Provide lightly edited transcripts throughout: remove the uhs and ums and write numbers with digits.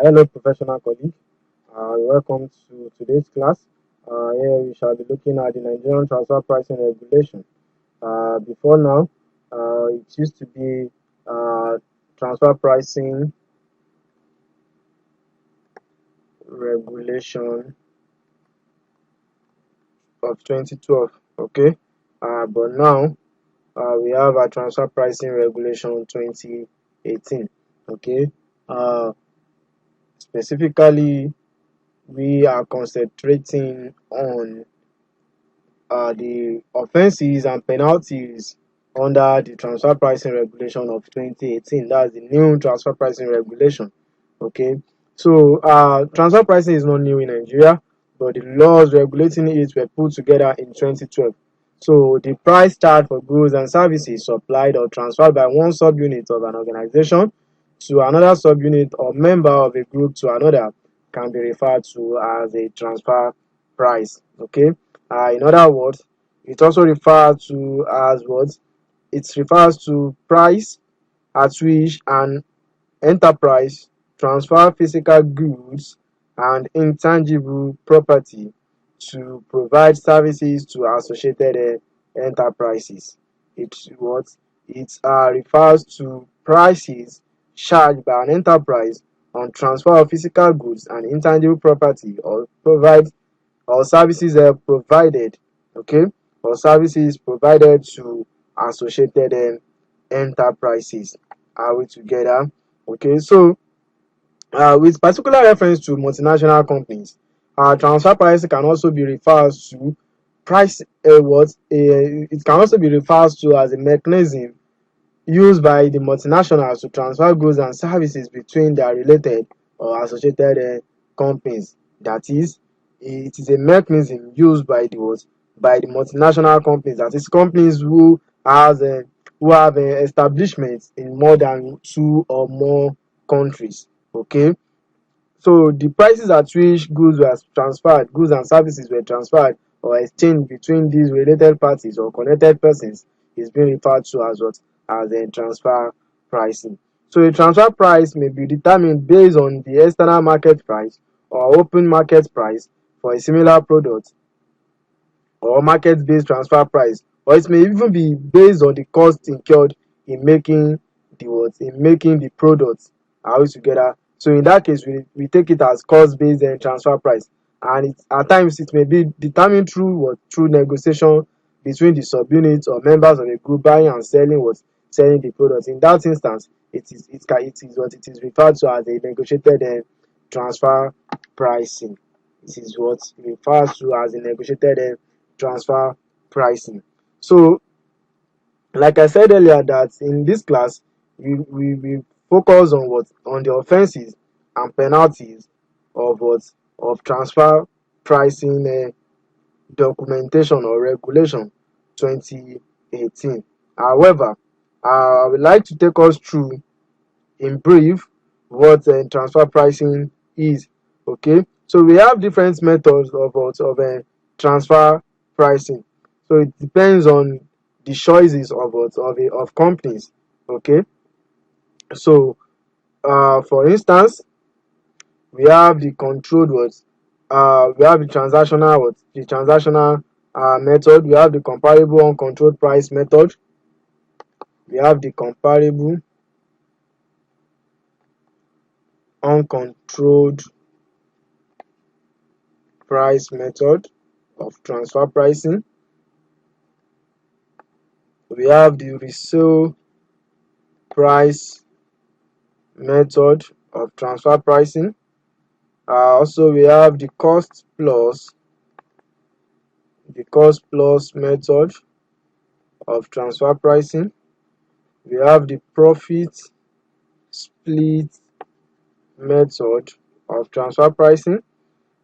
Hello, professional colleague. Welcome to today's class. Here we shall be looking at the Nigerian transfer pricing regulation. Before now, it used to be transfer pricing regulation of 2012. Okay, but now we have a transfer pricing regulation 2018. Okay, uh, specifically we are concentrating on the offenses and penalties under the transfer pricing regulation of 2018. That's the new transfer pricing regulation. Okay, so transfer pricing is not new in Nigeria, but the laws regulating it were put together in 2012. So the price chart for goods and services supplied or transferred by one subunit of an organization to another subunit or member of a group to another can be referred to as a transfer price. Okay, in other words, it also refers to as what? It refers to price at which an enterprise transfer physical goods and intangible property to provide services to associated enterprises. It refers to prices charged by an enterprise on transfer of physical goods and intangible property or services provided, okay, or services provided to associated enterprises. Are we together? Okay, so with particular reference to multinational companies, transfer pricing can also be referred to price what it can also be referred to as a mechanism used by the multinationals to transfer goods and services between their related or associated companies. That is, it is a mechanism used by by the multinational companies. That is, companies who have establishments in more than two or more countries. Okay, so the prices at which goods and services were transferred or exchanged between these related parties or connected persons is being referred to as what? As a transfer pricing. So a transfer price may be determined based on the external market price or open market price for a similar product, or market-based transfer price, or it may even be based on the cost incurred in making the product. Are we together? So in that case, we take it as cost-based transfer price, and at times it may be determined through negotiation between the subunits or members of a group buying and selling the product. In that instance, it is referred to as a negotiated transfer pricing. This is what refers to as a negotiated transfer pricing. So, like I said earlier, that in this class we focus on the offenses and penalties of transfer pricing documentation or regulation 2018. However, I would like to take us through in brief what transfer pricing is. Okay, so we have different methods transfer pricing. So it depends on the choices of companies. Okay, so for instance, we have the controlled we have the transactional method. We have the comparable uncontrolled price method. We have the comparable uncontrolled price method of transfer pricing. We have the resale price method of transfer pricing. Also, we have the cost plus method of transfer pricing. We have the profit split method of transfer pricing,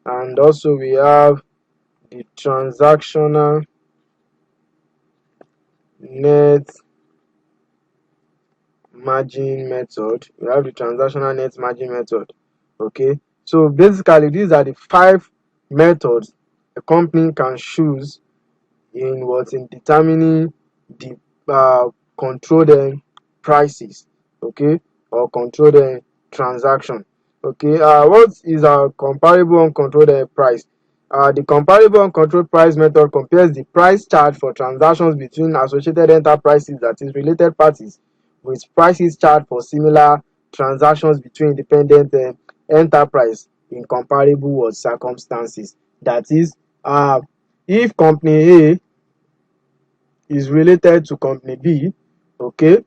and also we have the transactional net margin method. We have the transactional net margin method. Okay, so basically these are the 5 methods a company can choose in determining the controlled prices, okay, or controlled transaction. Okay, what is a comparable uncontrolled price? The comparable uncontrolled price method compares the price charged for transactions between associated enterprises, that is related parties, with prices charged for similar transactions between independent enterprise in comparable circumstances. That is, if company A is related to company B, okay,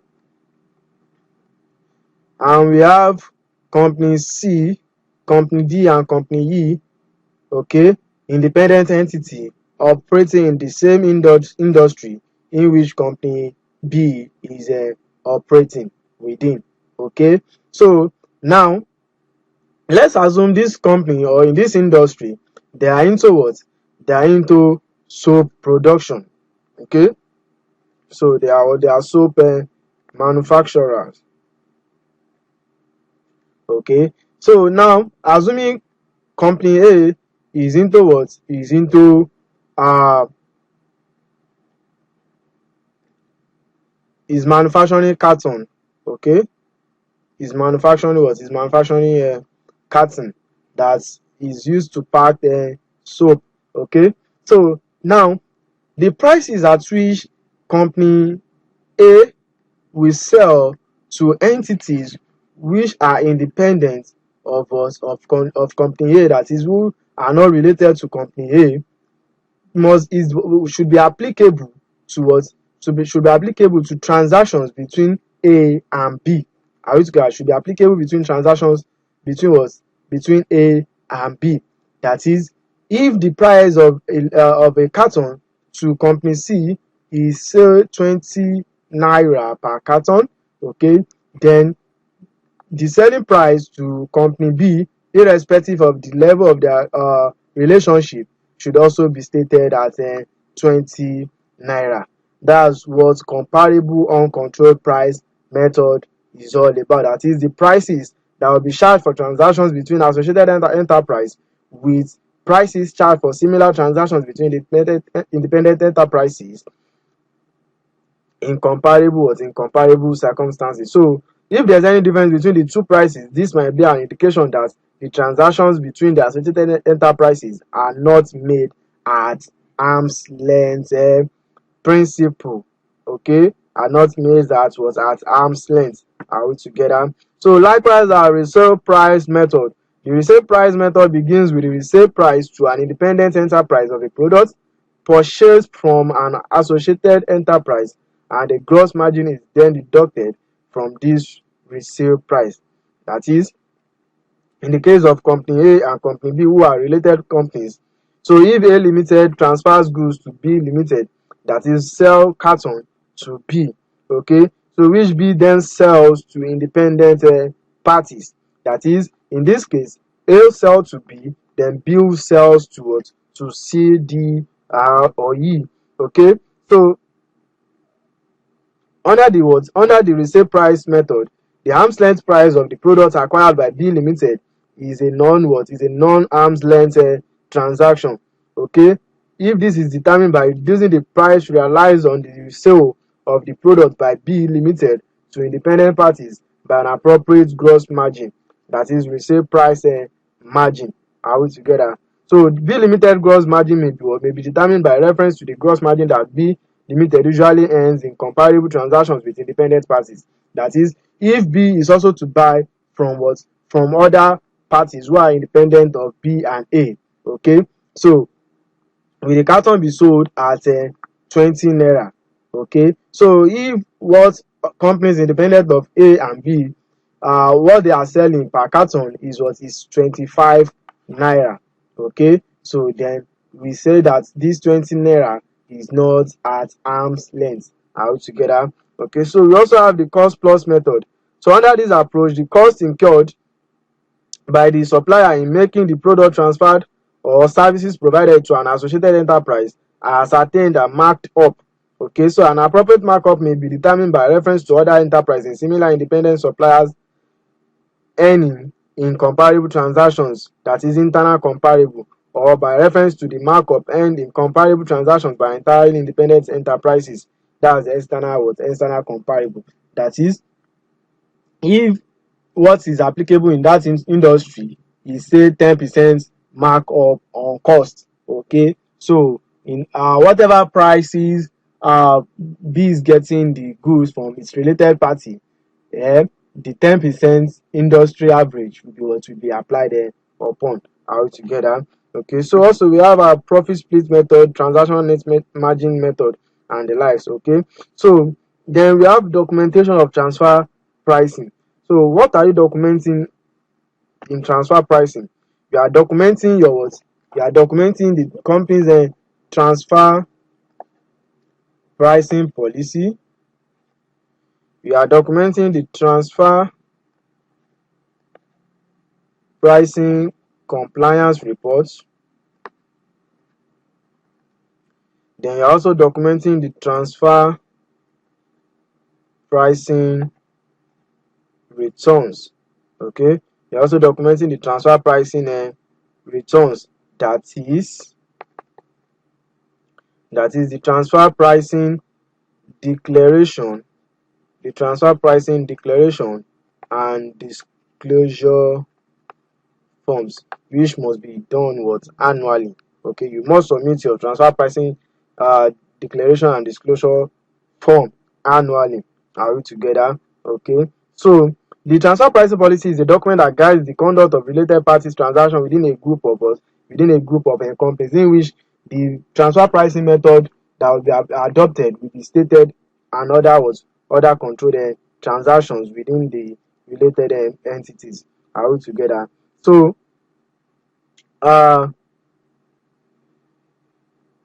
and we have company C, company D, and company E, okay, independent entity operating in the same industry in which company B is operating within. Okay, so now let's assume this company or in this industry they are into what? They are into soap production. Okay, so they are soap manufacturers. Okay, so now assuming company A is into what? Is into uh is manufacturing carton. Okay, is manufacturing what? Is manufacturing carton that is used to pack soap. Okay, so now the prices at which company A will sell to entities which are independent of us of company A, that is who are not related to company A, must is should be applicable to what? Should be applicable to transactions between A and B. Are we together? Should be applicable between transactions between what? Between A and B. That is, if the price of a carton to company C is say 20 naira per carton, okay, then the selling price to company B, irrespective of the level of their relationship, should also be stated at 20 naira. That's what comparable uncontrolled price method is all about. That is, the prices that will be charged for transactions between associated enterprise with prices charged for similar transactions between independent enterprises in comparable circumstances. So if there's any difference between the two prices, this might be an indication that the transactions between the associated enterprises are not made at arm's length principle. Okay, are not made that was at arm's length. Are we together? So likewise, our resale price method. The resale price method begins with the resale price to an independent enterprise of a product purchased from an associated enterprise, and the gross margin is then deducted from this resale price. That is, in the case of company A and company B, who are related companies, so if A Limited transfers goods to B Limited, that is, sell carton to B, okay, so which B then sells to independent parties. That is, in this case, A sells to B, then B sells to what? To C, D, or E. Okay, so under the what? Under the resale price method, the arm's length price of the product acquired by B Limited is a non what? Is a non-arm's length transaction. Okay, if this is determined by reducing the price realized on the sale of the product by B Limited to independent parties by an appropriate gross margin, that is resale price margin. Are we together? So B Limited gross margin may be determined by reference to the gross margin that B Limited usually earns in comparable transactions with independent parties. That is, if B is also to buy from what? From other parties who are independent of B and A. Okay, so will the carton be sold at 20 naira? Okay, so if what companies independent of A and B, what they are selling per carton is what? Is 25 naira. Okay, so then we say that this 20 naira is not at arm's length. Are we together? Okay, so we also have the cost plus method. So under this approach, the cost incurred by the supplier in making the product transferred or services provided to an associated enterprise are ascertained and marked up. Okay, so an appropriate markup may be determined by reference to other enterprises in similar independent suppliers earning in comparable transactions, that is internal comparable, or by reference to the markup earned in comparable transactions by entirely independent enterprises, that's external what? External comparable. That is, if what is applicable in that industry is say 10% markup on cost. Okay, so in whatever prices B is getting the goods from its related party, the 10% industry average will be what will be applied upon all together. Okay, so also we have our profit split method, transaction net margin method, and the likes. Okay, so then we have documentation of transfer pricing. So what are you documenting in transfer pricing? You are documenting your what? You are documenting the company's transfer pricing policy. You are documenting the transfer pricing compliance reports. Then you're also documenting the transfer pricing returns. Okay, you're also documenting the transfer pricing returns. That is the transfer pricing declaration, the transfer pricing declaration and disclosure forms, which must be done what annually. Okay, you must submit your transfer pricing declaration and disclosure form annually. Are we together? Okay, so the transfer pricing policy is a document that guides the conduct of related parties transaction within a group of us, within a group of companies, in which the transfer pricing method that will be adopted will be stated, and other controlled transactions within the related entities. Are we together? So uh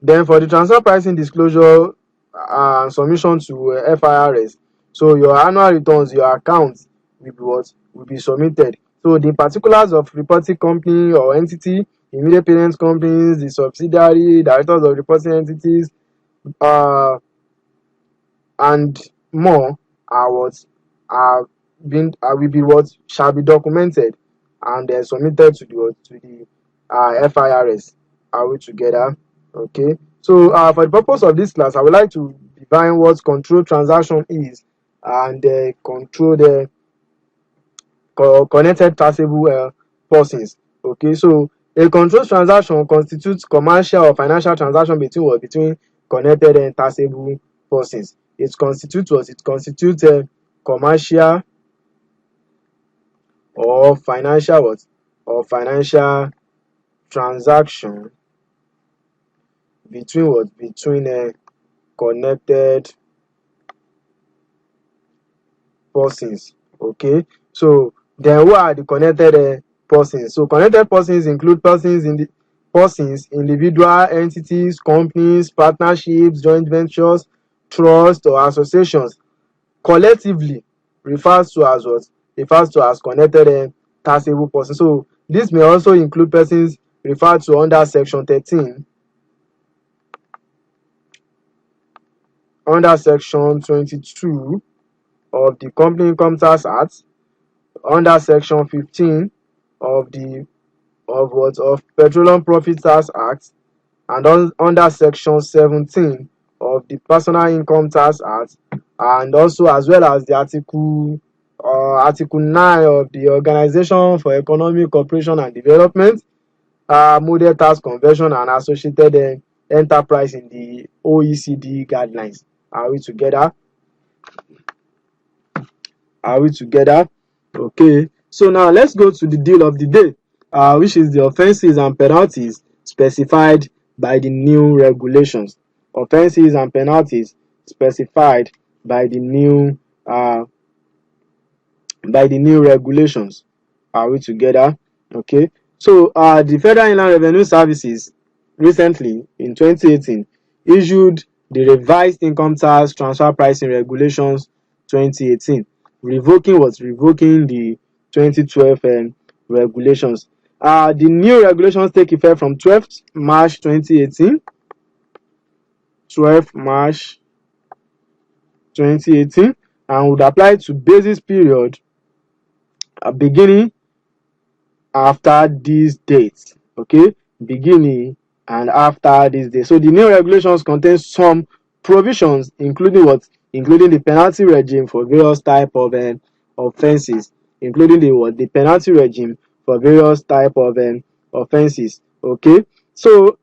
then for the transfer pricing disclosure and submission to FIRS, so your annual returns, your accounts will be what? Will be submitted. So the particulars of reporting company or entity, immediate parent companies, the subsidiary, directors of reporting entities, uh and more are what are being will be what shall be documented and submitted to the FIRS. Are we together? Okay. So for the purpose of this class, I would like to define what control transaction is, and control the connected traceable persons. Okay, so a controlled transaction constitutes commercial or financial transaction between connected and traceable persons. It constitutes what? It constitutes a commercial or financial what? Or financial transaction between what? Between connected persons. Okay, so then who are the connected persons? So connected persons include persons, individual entities, companies, partnerships, joint ventures, trusts or associations. Collectively refers to as connected taxable persons. So this may also include persons referred to under section 13, under section 22 of the Company Income Tax Act, under section 15 of the of Petroleum Profit Tax Act, and under section 17 of the Personal Income Tax Act, and also as well as the article 9 of the Organization for Economic Cooperation and Development, model tax conversion and associated enterprise in the OECD guidelines. Are we together? Are we together? Okay, so now let's go to the deal of the day, which is the offenses and penalties specified by the new regulations. Offenses and penalties specified by the new uh, regulations. Are we together? Okay. So the Federal Inland Revenue Services recently in 2018 issued the revised income tax transfer pricing regulations 2018, revoking the 2012 regulations. The new regulations take effect from 12th March 2018, 12th March 2018, and would apply to basis period beginning after this date. Okay, beginning and after this date. So the new regulations contain some provisions, including what? Including the penalty regime for various type of offenses, including the penalty regime for various type of offenses. Okay, so